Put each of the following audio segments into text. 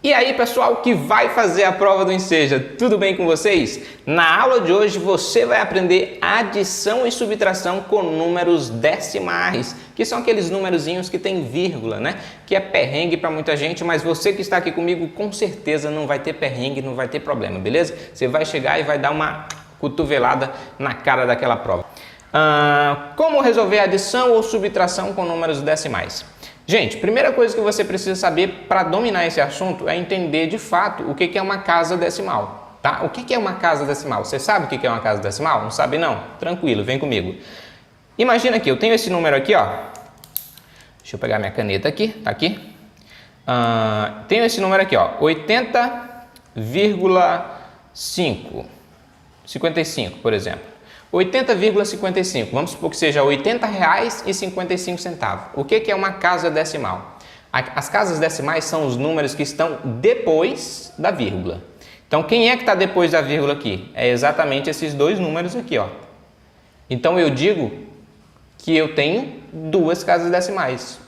E aí, pessoal que vai fazer a prova do Enseja, tudo bem com vocês? Na aula de hoje você vai aprender adição e subtração com números decimais, que são aqueles numerozinhos que tem vírgula, né? Que é perrengue para muita gente, mas você que está aqui comigo com certeza não vai ter perrengue, não vai ter problema, beleza? Você vai chegar e vai dar uma cotovelada na cara daquela prova. Como resolver adição ou subtração com números decimais? Gente, primeira coisa que você precisa saber para dominar esse assunto é entender de fato o que é uma casa decimal, tá? O que é uma casa decimal? Você sabe o que é uma casa decimal? Não sabe não? Tranquilo, vem comigo. Imagina aqui, eu tenho esse número aqui, ó. Deixa eu pegar minha caneta aqui, tá aqui. Tenho esse número aqui, ó, 80,5, 55, por exemplo. 80,55, vamos supor que seja R$ 80,55. O que é uma casa decimal? As casas decimais são os números que estão depois da vírgula. Então, quem é que está depois da vírgula aqui? É exatamente esses dois números aqui, ó. Então, eu digo que eu tenho duas casas decimais.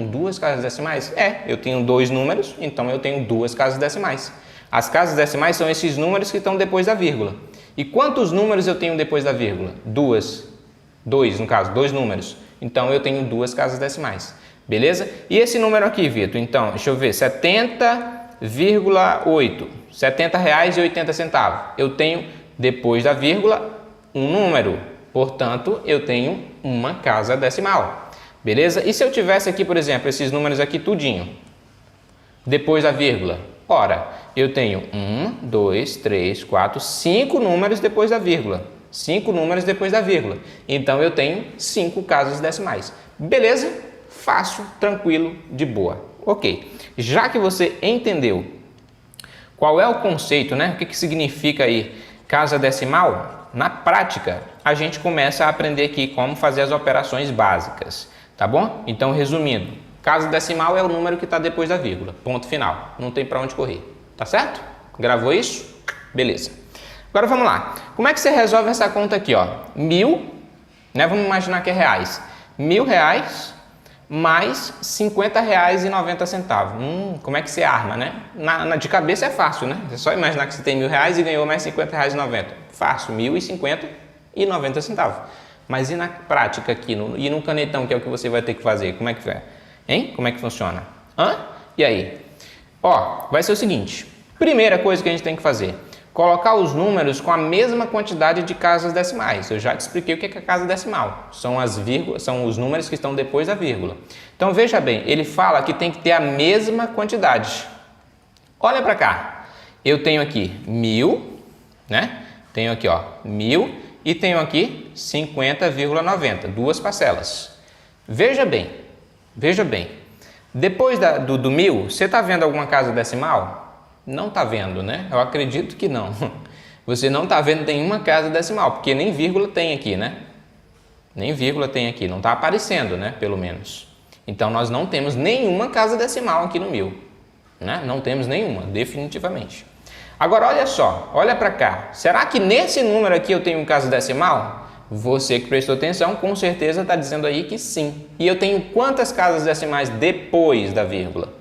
Duas casas decimais? Eu tenho dois números, então eu tenho duas casas decimais. As casas decimais são esses números que estão depois da vírgula. E quantos números eu tenho depois da vírgula? Dois, no caso, dois números. Então, eu tenho duas casas decimais. Beleza? E esse número aqui, Vitor? Então, deixa eu ver, 70,8. R$ 70,80. Eu tenho, depois da vírgula, um número. Portanto, eu tenho uma casa decimal. Beleza? E se eu tivesse aqui, por exemplo, esses números aqui tudinho, depois da vírgula? Ora, eu tenho 1, 2, 3, 4, 5 números depois da vírgula. 5 números depois da vírgula. Então, eu tenho 5 casas decimais. Beleza? Fácil, tranquilo, de boa. Ok. Já que você entendeu qual é o conceito, né? O que significa aí casa decimal? Na prática, a gente começa a aprender aqui como fazer as operações básicas. Tá bom? Então, resumindo. Casa decimal é o número que está depois da vírgula. Ponto final. Não tem para onde correr. Tá certo? Gravou isso? Beleza. Agora vamos lá. Como é que você resolve essa conta aqui, ó? 1.000, né? Vamos imaginar que é reais. R$ 1.000 mais R$ 50,90. Como é que você arma, né? De cabeça é fácil, né? É só imaginar que você tem R$ 1.000 e ganhou mais R$ 50,90. Fácil, R$ 1.050,90. Mas e na prática aqui? E no canetão, que é o que você vai ter que fazer? Como é que é? Hein? Como é que funciona? E aí? Ó, vai ser o seguinte. Primeira coisa que a gente tem que fazer. Colocar os números com a mesma quantidade de casas decimais. Eu já te expliquei o que é casa decimal. São as vírgulas, são os números que estão depois da vírgula. Então, veja bem. Ele fala que tem que ter a mesma quantidade. Olha para cá. Eu tenho aqui 1.000, né? Tenho aqui, ó, 1.000 e tenho aqui 50,90. Duas parcelas. Veja bem. Veja bem, depois do 1.000, você está vendo alguma casa decimal? Não está vendo, né? Eu acredito que não. Você não está vendo nenhuma casa decimal, porque nem vírgula tem aqui, né? Nem vírgula tem aqui, não está aparecendo, né? Pelo menos. Então, nós não temos nenhuma casa decimal aqui no 1.000, né? Não temos nenhuma, definitivamente. Agora, olha só, olha para cá. Será que nesse número aqui eu tenho casa decimal? Você que prestou atenção, com certeza está dizendo aí que sim. E eu tenho quantas casas decimais depois da vírgula?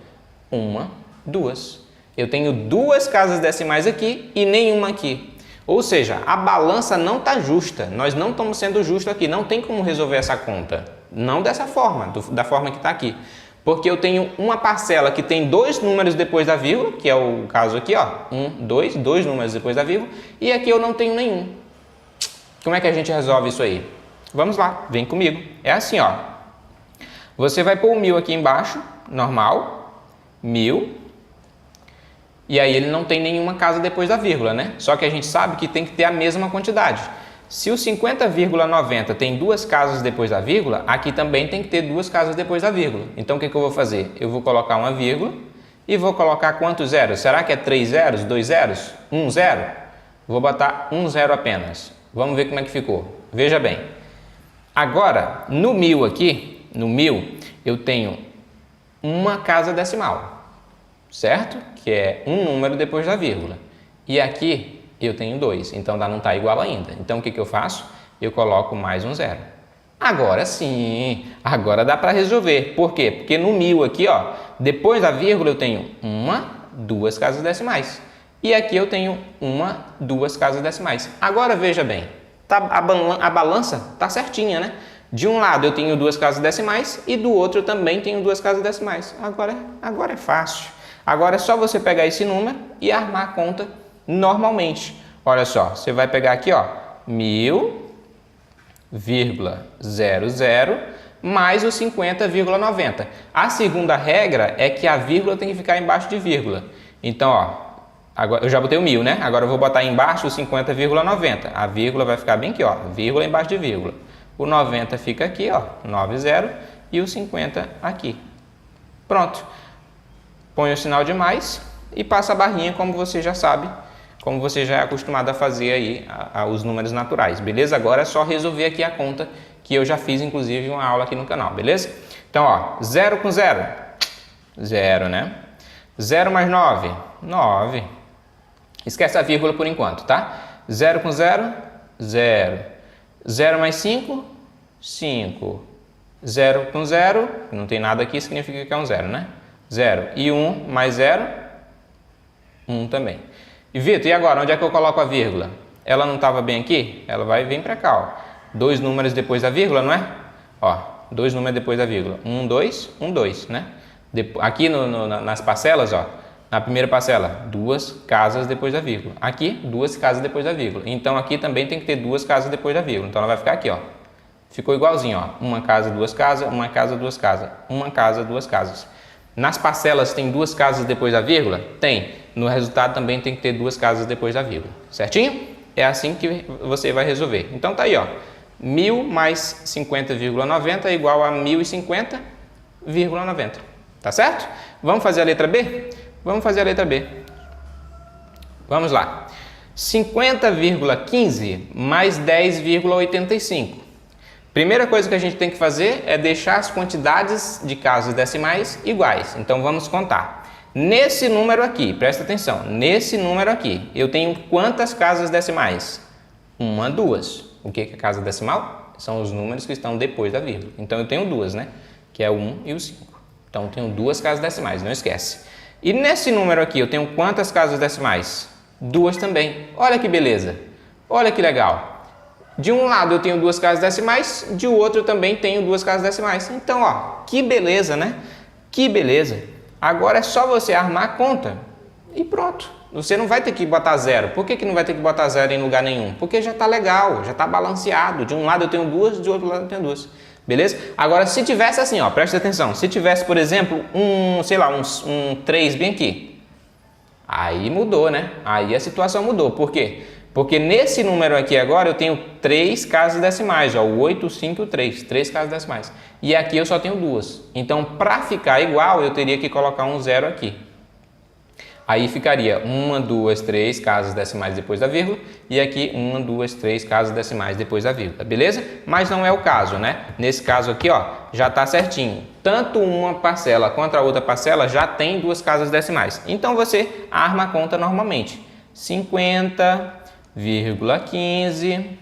1, 2. Eu tenho 2 casas decimais aqui e nenhuma aqui. Ou seja, a balança não está justa. Nós não estamos sendo justos aqui. Não tem como resolver essa conta. Não dessa forma, da forma que está aqui. Porque eu tenho uma parcela que tem 2 números depois da vírgula, que é o caso aqui, ó. 1, 2, 2 números depois da vírgula. E aqui eu não tenho nenhum. Como é que a gente resolve isso aí? Vamos lá, vem comigo. É assim, ó. Você vai pôr o 1.000 aqui embaixo, normal, 1.000. E aí ele não tem nenhuma casa depois da vírgula, né? Só que a gente sabe que tem que ter a mesma quantidade. Se o 50,90 tem 2 casas depois da vírgula, aqui também tem que ter 2 casas depois da vírgula. Então, o que eu vou fazer? Eu vou colocar uma vírgula e vou colocar quantos zeros? Será que é 3 zeros, 2 zeros, 1 zero? Vou botar 1 zero apenas. Vamos ver como é que ficou. Veja bem. Agora, no 1.000 aqui, no 1.000, eu tenho uma casa decimal, certo? Que é um número depois da vírgula. E aqui eu tenho 2, então não está igual ainda. Então, o que eu faço? Eu coloco mais um zero. Agora sim, agora dá para resolver. Por quê? Porque no 1.000 aqui, ó, depois da vírgula eu tenho uma, duas casas decimais. E aqui eu tenho duas casas decimais. Agora veja bem, a balança está certinha, né? De um lado eu tenho duas casas decimais e do outro eu também tenho duas casas decimais. Agora é fácil. Agora é só você pegar esse número e armar a conta normalmente. Olha só, você vai pegar aqui, ó, 1000,00 mais o 50,90. A segunda regra é que a vírgula tem que ficar embaixo de vírgula. Então, ó, agora eu já botei o 1000, né? Agora eu vou botar embaixo o 50,90. A vírgula vai ficar bem aqui, ó, vírgula embaixo de vírgula. O 90 fica aqui, ó, 90 e o 50 aqui. Pronto. Põe o sinal de mais e passa a barrinha como você já sabe, como você já é acostumado a fazer aí os números naturais, beleza? Agora é só resolver aqui a conta que eu já fiz, inclusive, uma aula aqui no canal, beleza? Então, ó, 0 com 0, 0, né? 0 mais 9, 9. Esquece a vírgula por enquanto, tá? 0 com 0, 0. 0 mais 5, 5. 0 com 0, não tem nada aqui, significa que é um 0, né? 0. E 1 mais 0, 1 também. E Vitor, e agora? Onde é que eu coloco a vírgula? Ela não estava bem aqui? Ela vai vir para cá, ó. 2 números depois da vírgula, não é? Ó, 2 números depois da vírgula. 1, 2, 1, 2, né? Aqui nas parcelas, ó. Na primeira parcela, 2 casas depois da vírgula. Aqui, 2 casas depois da vírgula. Então, aqui também tem que ter 2 casas depois da vírgula. Então, ela vai ficar aqui, ó. Ficou igualzinho, ó. Uma casa, 2 casas, uma casa, 2 casas. Uma casa, 2 casas. Nas parcelas tem 2 casas depois da vírgula? Tem. No resultado também tem que ter 2 casas depois da vírgula. Certinho? É assim que você vai resolver. Então, tá aí, ó. 1000 mais 50,90 é igual a 1050,90. Tá certo? Vamos fazer a letra B? Vamos fazer a letra B. Vamos lá. 50,15 mais 10,85. Primeira coisa que a gente tem que fazer é deixar as quantidades de casas decimais iguais. Então, vamos contar. Nesse número aqui, presta atenção, nesse número aqui, eu tenho quantas casas decimais? 1, 2. O que é casa decimal? São os números que estão depois da vírgula. Então, eu tenho 2, né? Que é o 1 e o 5. Então, eu tenho 2 casas decimais, não esquece. E nesse número aqui, eu tenho quantas casas decimais? 2 também. Olha que beleza. Olha que legal. De um lado eu tenho 2 casas decimais, de outro eu também tenho 2 casas decimais. Então, ó, que beleza, né? Que beleza. Agora é só você armar a conta e pronto. Você não vai ter que botar 0. Por que não vai ter que botar 0 em lugar nenhum? Porque já está legal, já está balanceado. De um lado eu tenho 2, de outro lado eu tenho 2. Beleza? Agora, se tivesse assim, ó, presta atenção. Se tivesse, por exemplo, sei lá, um 3 bem aqui. Aí mudou, né? Aí a situação mudou. Por quê? Porque nesse número aqui agora eu tenho 3 casas decimais, ó, o 8, o 5 e o 3. 3 casas decimais. E aqui eu só tenho 2. Então, para ficar igual, eu teria que colocar um 0 aqui. Aí ficaria 1, 2, 3 casas decimais depois da vírgula e aqui 1, 2, 3 casas decimais depois da vírgula, beleza? Mas não é o caso, né? Nesse caso aqui, ó, já está certinho. Tanto uma parcela quanto a outra parcela já tem 2 casas decimais. Então você arma a conta normalmente. 50,15.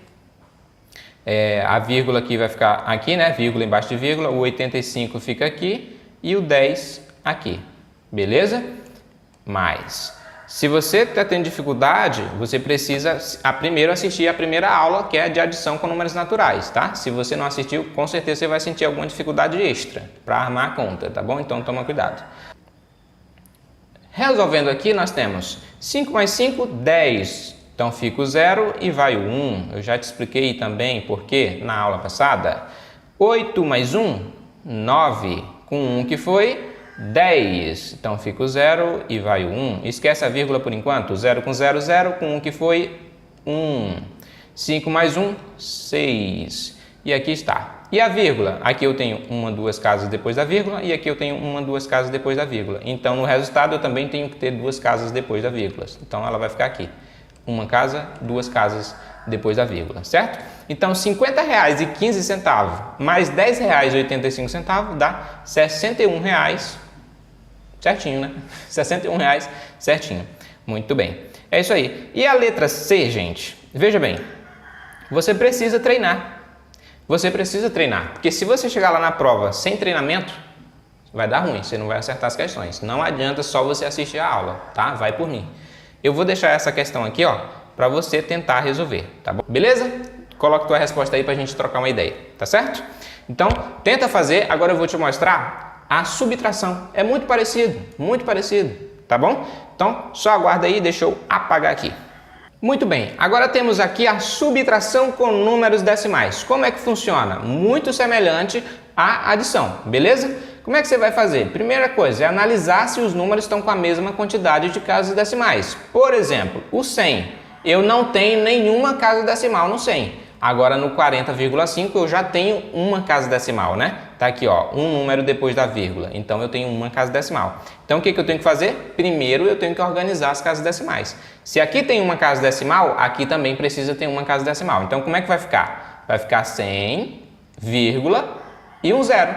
A vírgula aqui vai ficar aqui, né? Vírgula embaixo de vírgula. O 85 fica aqui e o 10 aqui, beleza? Mas, se você está tendo dificuldade, você precisa primeiro assistir a primeira aula, que é a de adição com números naturais, tá? Se você não assistiu, com certeza você vai sentir alguma dificuldade extra para armar a conta, tá bom? Então, toma cuidado. Resolvendo aqui, nós temos 5 mais 5, 10. Então, fica o 0 e vai o 1. Eu já te expliquei também por quê na aula passada. 8 mais 1, 9. Com 1 que foi 10. Então, fica o 0 e vai o 1. Esquece a vírgula por enquanto. 0 com 0, 0. Com 1 que foi 1. 5 mais 1, 6. E aqui está. E a vírgula? Aqui eu tenho 1, 2 casas depois da vírgula e aqui eu tenho 1, 2 casas depois da vírgula. Então, no resultado, eu também tenho que ter 2 casas depois da vírgula. Então, ela vai ficar aqui. 1 casa, 2 casas depois da vírgula, certo? Então, R$ 50,15 mais R$ 10,85 dá R$ 61 reais, certinho, né? R$ 61 reais, certinho. Muito bem. É isso aí. E a letra C, gente? Veja bem, você precisa treinar. Você precisa treinar, porque se você chegar lá na prova sem treinamento, vai dar ruim, você não vai acertar as questões. Não adianta só você assistir a aula, tá? Vai por mim. Eu vou deixar essa questão aqui, ó, para você tentar resolver, tá bom? Beleza? Coloca tua resposta aí para a gente trocar uma ideia, tá certo? Então, tenta fazer. Agora eu vou te mostrar a subtração. É muito parecido, tá bom? Então, só aguarda aí, deixa eu apagar aqui. Muito bem, agora temos aqui a subtração com números decimais. Como é que funciona? Muito semelhante à adição, beleza? Como é que você vai fazer? Primeira coisa é analisar se os números estão com a mesma quantidade de casas decimais. Por exemplo, o 100. Eu não tenho nenhuma casa decimal no 100. Agora no 40,5 eu já tenho uma casa decimal, né? Tá aqui, ó, um número depois da vírgula. Então eu tenho uma casa decimal. Então o que eu tenho que fazer? Primeiro eu tenho que organizar as casas decimais. Se aqui tem uma casa decimal, aqui também precisa ter uma casa decimal. Então como é que vai ficar? Vai ficar 100, vírgula e um zero.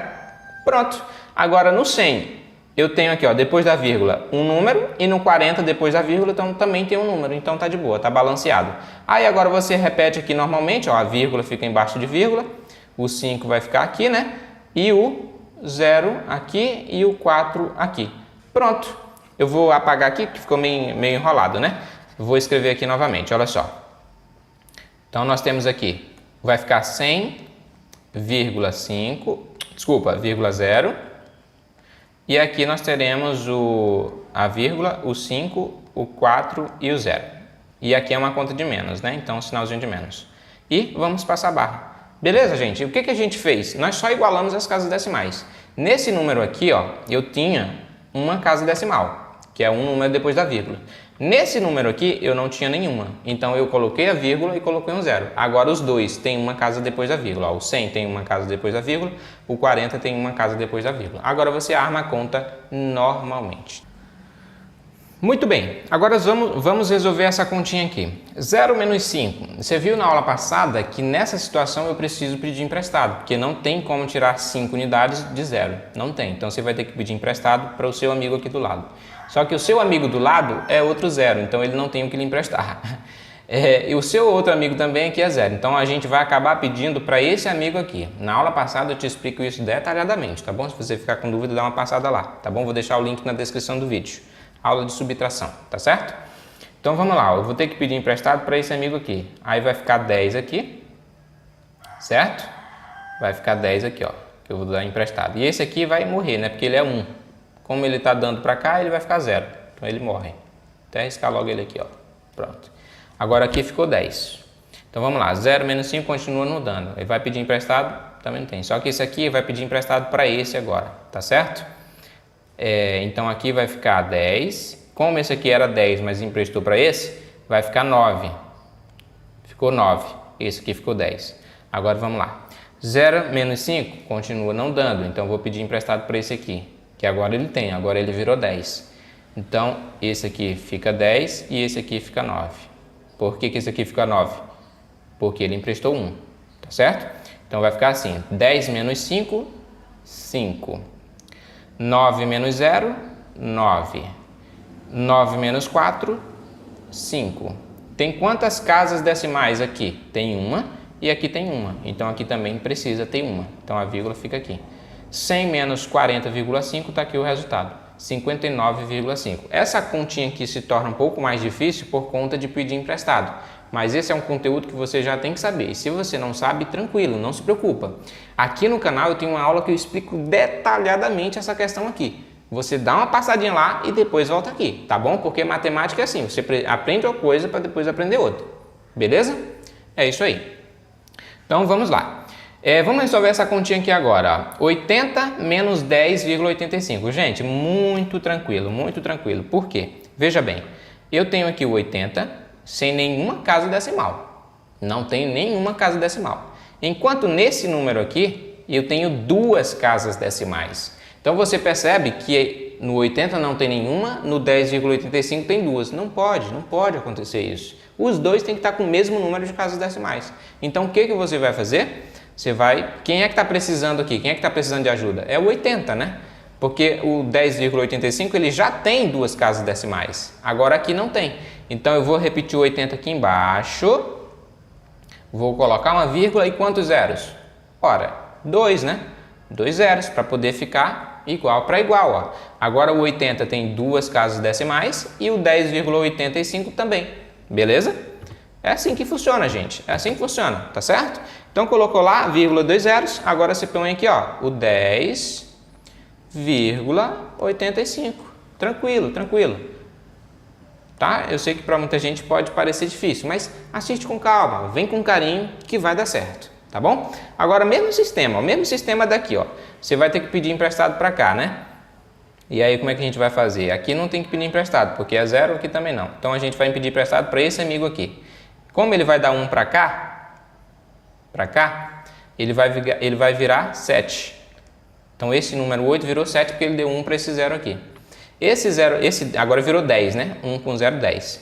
Pronto. Agora no 100 eu tenho aqui, ó, depois da vírgula, um número, e no 40 depois da vírgula, então também tem um número, então tá de boa, tá balanceado. Aí agora você repete aqui normalmente, ó, a vírgula fica embaixo de vírgula, o 5 vai ficar aqui, né? E o 0 aqui e o 4 aqui. Pronto. Eu vou apagar aqui, porque ficou meio enrolado, né? Vou escrever aqui novamente, olha só. Então nós temos aqui, vai ficar 100,5, desculpa, vírgula 0. E aqui nós teremos a vírgula, o 5, o 4 e o 0. E aqui é uma conta de menos, né? Então, sinalzinho de menos. E vamos passar a barra. Beleza, gente? E o que a gente fez? Nós só igualamos as casas decimais. Nesse número aqui, ó, eu tinha uma casa decimal, que é um número depois da vírgula. Nesse número aqui, eu não tinha nenhuma. Então, eu coloquei a vírgula e coloquei um 0. Agora, os dois têm uma casa depois da vírgula. Ó, o 100 tem uma casa depois da vírgula, o 40 tem uma casa depois da vírgula. Agora, você arma a conta normalmente. Muito bem. Agora, vamos resolver essa continha aqui. 0 menos 5. Você viu na aula passada que nessa situação eu preciso pedir emprestado, porque não tem como tirar 5 unidades de 0. Não tem. Então, você vai ter que pedir emprestado para o seu amigo aqui do lado. Só que o seu amigo do lado é outro 0, então ele não tem o que lhe emprestar. E o seu outro amigo também aqui é 0, então a gente vai acabar pedindo para esse amigo aqui. Na aula passada eu te explico isso detalhadamente, tá bom? Se você ficar com dúvida, dá uma passada lá, tá bom? Vou deixar o link na descrição do vídeo. Aula de subtração, tá certo? Então vamos lá, eu vou ter que pedir emprestado para esse amigo aqui. Aí vai ficar 10 aqui, certo? Vai ficar 10 aqui, ó, que eu vou dar emprestado. E esse aqui vai morrer, né? Porque ele é 1. Como ele está dando para cá, ele vai ficar 0. Então ele morre. Até riscar logo ele aqui, ó. Pronto. Agora aqui ficou 10. Então vamos lá. 0 menos 5 continua não dando. Ele vai pedir emprestado? Também não tem. Só que esse aqui vai pedir emprestado para esse agora. Tá certo? Então aqui vai ficar 10. Como esse aqui era 10, mas emprestou para esse, vai ficar 9. Ficou 9. Esse aqui ficou 10. Agora vamos lá. 0 menos 5 continua não dando. Então vou pedir emprestado para esse aqui. Que agora ele tem, agora ele virou 10. Então, esse aqui fica 10 e esse aqui fica 9. Por que esse aqui fica 9? Porque ele emprestou 1, tá certo? Então, vai ficar assim, 10 menos 5, 5. 9 menos 0, 9. 9 menos 4, 5. Tem quantas casas decimais aqui? Tem uma e aqui tem uma. Então, aqui também precisa ter uma. Então, a vírgula fica aqui. 100 menos 40,5 está aqui o resultado, 59,5. Essa continha aqui se torna um pouco mais difícil por conta de pedir emprestado, mas esse é um conteúdo que você já tem que saber. E se você não sabe, tranquilo, não se preocupa. Aqui no canal eu tenho uma aula que eu explico detalhadamente essa questão aqui. Você dá uma passadinha lá e depois volta aqui, tá bom? Porque matemática é assim, você aprende uma coisa para depois aprender outra, beleza? É isso aí. Então vamos lá. Vamos resolver essa continha aqui agora. 80 menos 10,85. Gente, muito tranquilo, muito tranquilo. Por quê? Veja bem, eu tenho aqui o 80 sem nenhuma casa decimal. Não tenho nenhuma casa decimal. Enquanto nesse número aqui, eu tenho duas casas decimais. Então você percebe que no 80 não tem nenhuma, no 10,85 tem duas. Não pode acontecer isso. Os dois têm que estar com o mesmo número de casas decimais. Então o que você vai fazer? Quem é que está precisando aqui? Quem é que está precisando de ajuda? É o 80, né? Porque o 10,85 ele já tem duas casas decimais. Agora aqui não tem. Então eu vou repetir o 80 aqui embaixo. Vou colocar uma vírgula e quantos zeros? Ora, 2, né? 2 zeros para poder ficar igual para igual, ó. Agora o 80 tem duas casas decimais e o 10,85 também, beleza? É assim que funciona, gente, é assim que funciona, tá certo? Então colocou lá, vírgula, 2 zeros, agora você põe aqui, ó, o 10,85, tranquilo, tranquilo. Tá? Eu sei que para muita gente pode parecer difícil, mas assiste com calma, vem com carinho que vai dar certo, tá bom? Agora, mesmo sistema daqui, ó, você vai ter que pedir emprestado para cá, né? E aí, como é que a gente vai fazer? Aqui não tem que pedir emprestado, porque é zero, aqui também não. Então, a gente vai pedir emprestado para esse amigo aqui. Como ele vai dar 1 para cá, ele vai virar 7. Então, esse número 8 virou 7 porque ele deu 1 para esse zero aqui. Esse agora virou 10, né? 1 com 0, 10.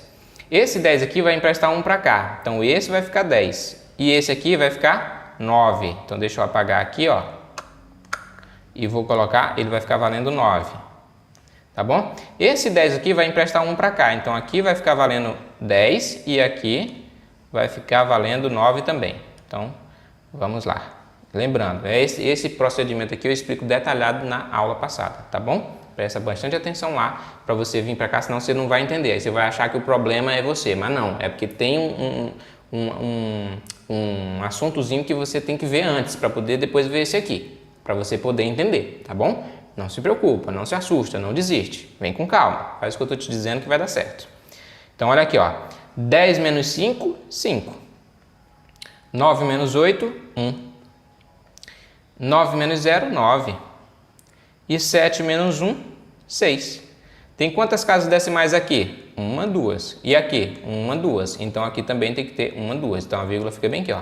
Esse 10 aqui vai emprestar 1 para cá. Então, esse vai ficar 10. E esse aqui vai ficar 9. Então, deixa eu apagar aqui, ó. E vou colocar, ele vai ficar valendo 9. Tá bom? Esse 10 aqui vai emprestar 1 para cá. Então, aqui vai ficar valendo 10 e aqui vai ficar valendo 9 também. Então, vamos lá. Lembrando, esse procedimento aqui eu explico detalhado na aula passada, tá bom? Presta bastante atenção lá para você vir para cá, senão você não vai entender. Aí você vai achar que o problema é você, mas não. É porque tem um assuntozinho que você tem que ver antes para poder depois ver esse aqui, para você poder entender, tá bom? Não se preocupa, não se assusta, não desiste. Vem com calma, faz o que eu estou te dizendo que vai dar certo. Então, olha aqui, ó. 10 menos 5, 5. 9 menos 8, 1. 9 menos 0, 9. E 7 menos 1, 6. Tem quantas casas decimais aqui? 1, 2. E aqui? 1, 2. Então, aqui também tem que ter 1, 2. Então, a vírgula fica bem aqui, ó.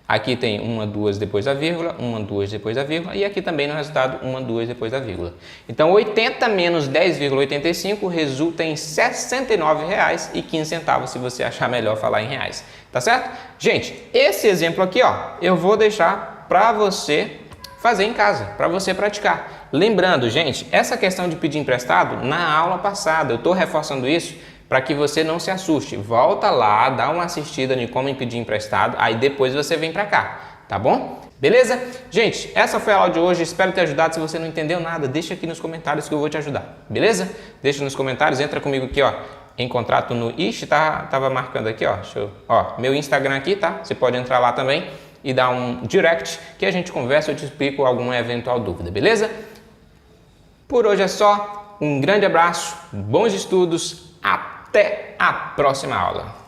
Aqui tem 1, 2 depois da vírgula, 1, 2 depois da vírgula. E aqui também no resultado, 1, 2 depois da vírgula. Então, 80 menos 10,85 resulta em R$ 69,15, se você achar melhor falar em reais. Tá certo? Gente, esse exemplo aqui, ó, eu vou deixar para você fazer em casa, para você praticar. Lembrando, gente, essa questão de pedir emprestado, na aula passada, eu estou reforçando isso para que você não se assuste. Volta lá, dá uma assistida em como pedir emprestado, aí depois você vem para cá, tá bom? Beleza? Gente, essa foi a aula de hoje, espero ter ajudado. Se você não entendeu nada, deixa aqui nos comentários que eu vou te ajudar, beleza? Deixa nos comentários, entra comigo aqui, ó, em contrato no tava marcando aqui, ó, meu Instagram aqui, tá? Você pode entrar lá também e dar um direct que a gente conversa, eu te explico alguma eventual dúvida, beleza? Por hoje é só, um grande abraço, bons estudos, até a próxima aula!